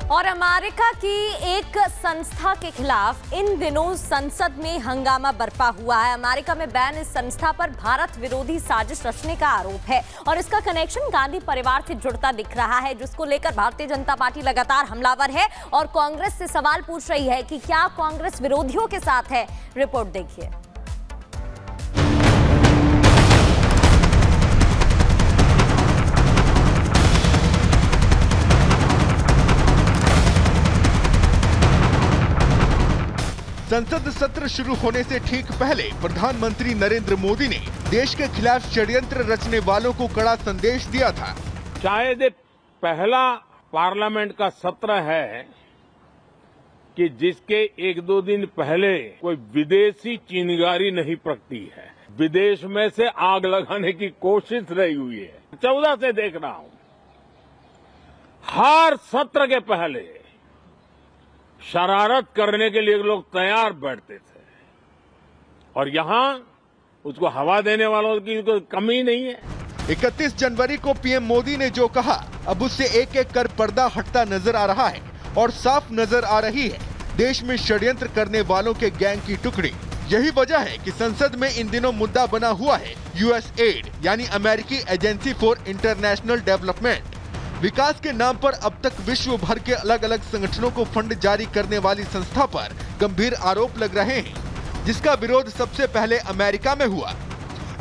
और अमेरिका की एक संस्था के खिलाफ इन दिनों संसद में हंगामा बरपा हुआ है। अमेरिका में बैन इस संस्था पर भारत विरोधी साजिश रचने का आरोप है और इसका कनेक्शन गांधी परिवार से जुड़ता दिख रहा है, जिसको लेकर भारतीय जनता पार्टी लगातार हमलावर है और कांग्रेस से सवाल पूछ रही है कि क्या कांग्रेस विरोधियों के साथ है। रिपोर्ट देखिए। संसद सत्र शुरू होने से ठीक पहले प्रधानमंत्री नरेंद्र मोदी ने देश के खिलाफ षड्यंत्र रचने वालों को कड़ा संदेश दिया था। शायद ये पहला पार्लियामेंट का सत्र है कि जिसके एक दो दिन पहले कोई विदेशी चिंगारी नहीं प्रगटी है। विदेश में से आग लगाने की कोशिश रही हुई है। 14 से देख रहा हूं, हर सत्र के पहले शरारत करने के लिए लोग तैयार बैठते थे और यहां उसको हवा देने वालों की कोई कमी नहीं है। 31 जनवरी को पीएम मोदी ने जो कहा, अब उससे एक एक कर पर्दा हटता नजर आ रहा है और साफ नजर आ रही है देश में षड्यंत्र करने वालों के गैंग की टुकड़ी। यही वजह है कि संसद में इन दिनों मुद्दा बना हुआ है यूएसएड यानी अमेरिकी एजेंसी फॉर इंटरनेशनल डेवलपमेंट। विकास के नाम पर अब तक विश्व भर के अलग अलग संगठनों को फंड जारी करने वाली संस्था पर गंभीर आरोप लग रहे हैं, जिसका विरोध सबसे पहले अमेरिका में हुआ।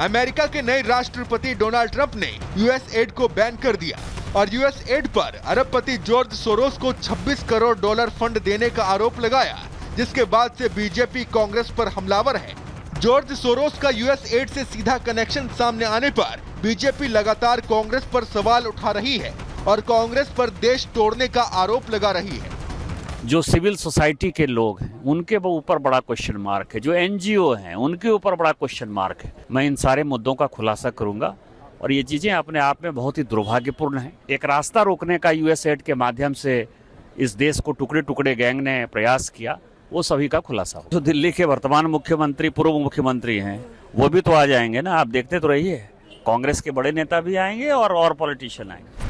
अमेरिका के नए राष्ट्रपति डोनाल्ड ट्रंप ने यूएसएड को बैन कर दिया और यूएसएड पर अरबपति जॉर्ज सोरोस को $26 करोड़ फंड देने का आरोप लगाया, जिसके बाद से बीजेपी कांग्रेस पर हमलावर है। जॉर्ज सोरोस का यूएसएड से सीधा कनेक्शन सामने आने पर बीजेपी लगातार कांग्रेस पर सवाल उठा रही है और कांग्रेस पर देश तोड़ने का आरोप लगा रही है। जो सिविल सोसाइटी के लोग हैं उनके ऊपर बड़ा क्वेश्चन मार्क है, जो एनजीओ हैं उनके ऊपर बड़ा क्वेश्चन मार्क है। मैं इन सारे मुद्दों का खुलासा करूंगा और ये चीजें अपने आप में बहुत ही दुर्भाग्यपूर्ण है। एक रास्ता रोकने का यूएसएड के माध्यम से इस देश को टुकड़े टुकड़े गैंग ने प्रयास किया, वो सभी का खुलासा हो। जो दिल्ली के वर्तमान मुख्यमंत्री पूर्व मुख्यमंत्री हैं वो भी तो आ जाएंगे ना, आप देखते तो रहिए। कांग्रेस के बड़े नेता भी आएंगे और पॉलिटिशियन आएंगे।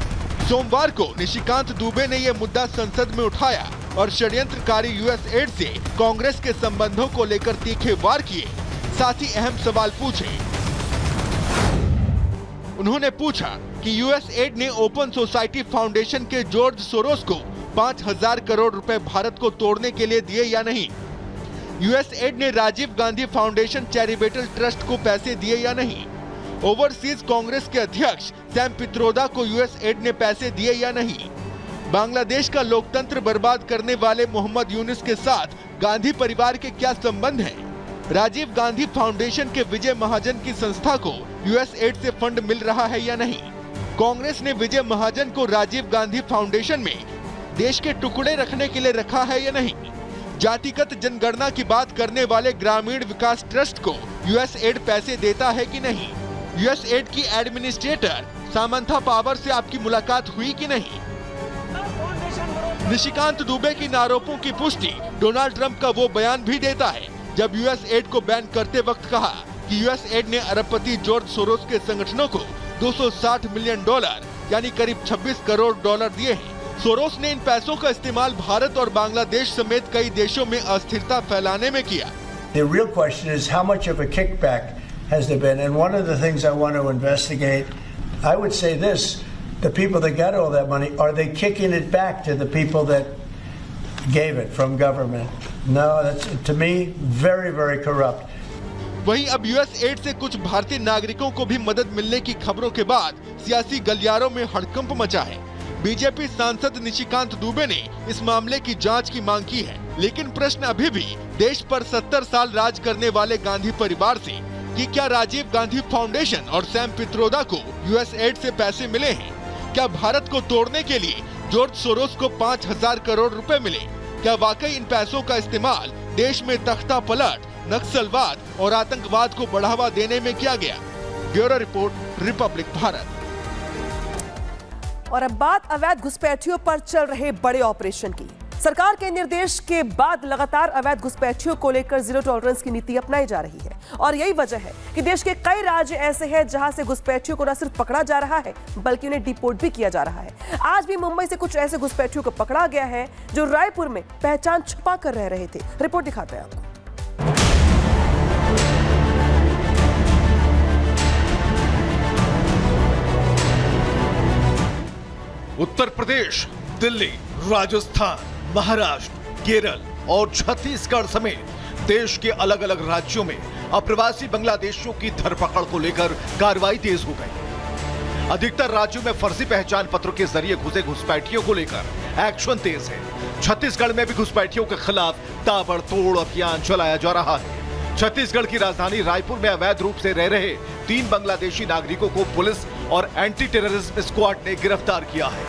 सोमवार को निशिकांत दुबे ने यह मुद्दा संसद में उठाया और षड्यंत्रकारी यूएसएड से कांग्रेस के संबंधों को लेकर तीखे वार किए, साथ ही अहम सवाल पूछे। उन्होंने पूछा कि यूएसएड ने ओपन सोसाइटी फाउंडेशन के जॉर्ज सोरोस को 5,000 करोड़ रुपए भारत को तोड़ने के लिए दिए या नहीं। यूएसएड ने Rajiv Gandhi foundation charitable trust को पैसे दिए या नहीं। ओवरसीज कांग्रेस के अध्यक्ष सैम पित्रोदा को यूएसएड ने पैसे दिए या नहीं। बांग्लादेश का लोकतंत्र बर्बाद करने वाले मोहम्मद यूनुस के साथ गांधी परिवार के क्या संबंध हैं? राजीव गांधी फाउंडेशन के विजय महाजन की संस्था को यूएसएड से फंड मिल रहा है या नहीं? कांग्रेस ने विजय महाजन को राजीव गांधी फाउंडेशन में देश के टुकड़े रखने के लिए रखा है या नहीं? जातिगत जनगणना की बात करने वाले ग्रामीण विकास ट्रस्ट को यूएसएड पैसे देता है कि नहीं? यूएसएड की एडमिनिस्ट्रेटर सामंथा पावर से आपकी मुलाकात हुई कि नहीं? निशिकांत दुबे की आरोपों की पुष्टि डोनाल्ड ट्रंप का वो बयान भी देता है जब यूएसएड को बैन करते वक्त कहा कि यूएसएड ने अरबपति जॉर्ज सोरोस के संगठनों को $260 मिलियन यानी करीब $26 करोड़ दिए हैं। सोरोस ने इन पैसों का इस्तेमाल भारत और बांग्लादेश समेत कई देशों में अस्थिरता फैलाने में किया। The real question is how much of a kickback has there been? And one of the things I want to investigate, I would say this, the people that got all that money, are they kicking it back to the people that gave it from government? No, that's to me very, very corrupt. वहीं अब USAID से कुछ भारतीय नागरिकों को भी मदद मिलने की खबरों के बाद सियासी गलियारों में हड़कंप मचा है। बीजेपी सांसद निशिकांत दुबे ने इस मामले की जांच की मांग की है, लेकिन प्रश्न अभी भी देश पर 70 साल राज करने वाले गांधी परिवार से कि क्या राजीव गांधी फाउंडेशन और सैम पित्रोदा को यूएसएड से पैसे मिले हैं? क्या भारत को तोड़ने के लिए जॉर्ज सोरोस को 5,000 करोड़ रुपए मिले? क्या वाकई इन पैसों का इस्तेमाल देश में तख्ता पलट, नक्सलवाद और आतंकवाद को बढ़ावा देने में किया गया? Bureau report, Republic Bharat. और अब बात अवैध घुसपैठियों पर चल रहे बड़े ऑपरेशन की। सरकार के निर्देश के बाद लगातार अवैध घुसपैठियों को लेकर जीरो टॉलरेंस की नीति अपनाई जा रही है और यही वजह है कि देश के कई राज्य ऐसे हैं जहां से घुसपैठियों को न सिर्फ पकड़ा जा रहा है बल्कि उन्हें डिपोर्ट भी किया जा रहा है। आज भी मुंबई से कुछ ऐसे घुसपैठियों को पकड़ा गया है जो रायपुर में पहचान छुपा कर रह रहे थे। रिपोर्ट दिखाते हैं आपको। उत्तर प्रदेश, दिल्ली, राजस्थान, महाराष्ट्र, केरल और छत्तीसगढ़ समेत देश के अलग अलग राज्यों में अप्रवासी बांग्लादेशियों की धरपकड़ को लेकर कार्रवाई तेज हो गई। अधिकतर राज्यों में फर्जी पहचान पत्रों के जरिए घुसे घुसपैठियों को लेकर एक्शन तेज है। छत्तीसगढ़ में भी घुसपैठियों के खिलाफ ताबड़तोड़ अभियान चलाया जा रहा है। छत्तीसगढ़ की राजधानी रायपुर में अवैध रूप से रह रहे 3 बांग्लादेशी नागरिकों को पुलिस और एंटी टेररिज्म स्क्वाड ने गिरफ्तार किया है,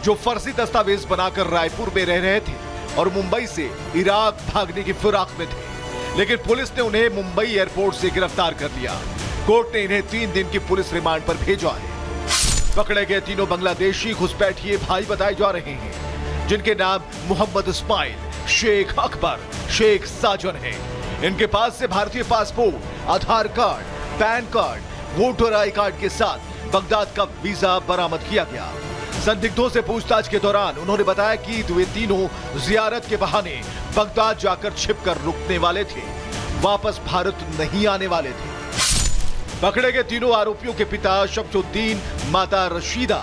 जो फर्जी दस्तावेज बनाकर रायपुर में रह रहे थे और मुंबई से इराक भागने की फिराक में थे। लेकिन पुलिस ने उन्हें मुंबई एयरपोर्ट से गिरफ्तार कर लिया। कोर्ट ने इन्हें 3 दिन की पुलिस रिमांड पर भेजा है। पकड़े गए तीनों बांग्लादेशी घुसपैठिए भाई बताए जा रहे हैं, जिनके नाम मोहम्मद इस्माइल, शेख अकबर, शेख साजन है। इनके पास से भारतीय passport, Aadhaar card, pan card, voter I card के साथ बगदाद का वीजा बरामद किया गया। संदिग्धों से पूछताछ के दौरान उन्होंने बताया कि वे तीनों जियारत के बहाने बगदाद जाकर छिपकर रुकने वाले थे, वापस भारत नहीं आने वाले थे। पकड़े गए तीनों आरोपियों के पिता शमसुद्दीन, माता रशीदा,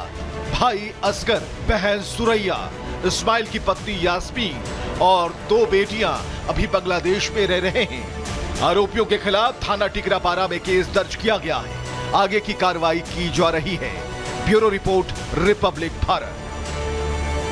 भाई असगर, बहन सुरैया, इस्माइल की पत्नी यास्मीन और 2 बेटियां अभी बांग्लादेश में रह रहे हैं। आरोपियों के खिलाफ थाना टिकरापारा में केस दर्ज किया गया है। आगे की कार्रवाई की जा रही है। Bureau report, Republic Bharat.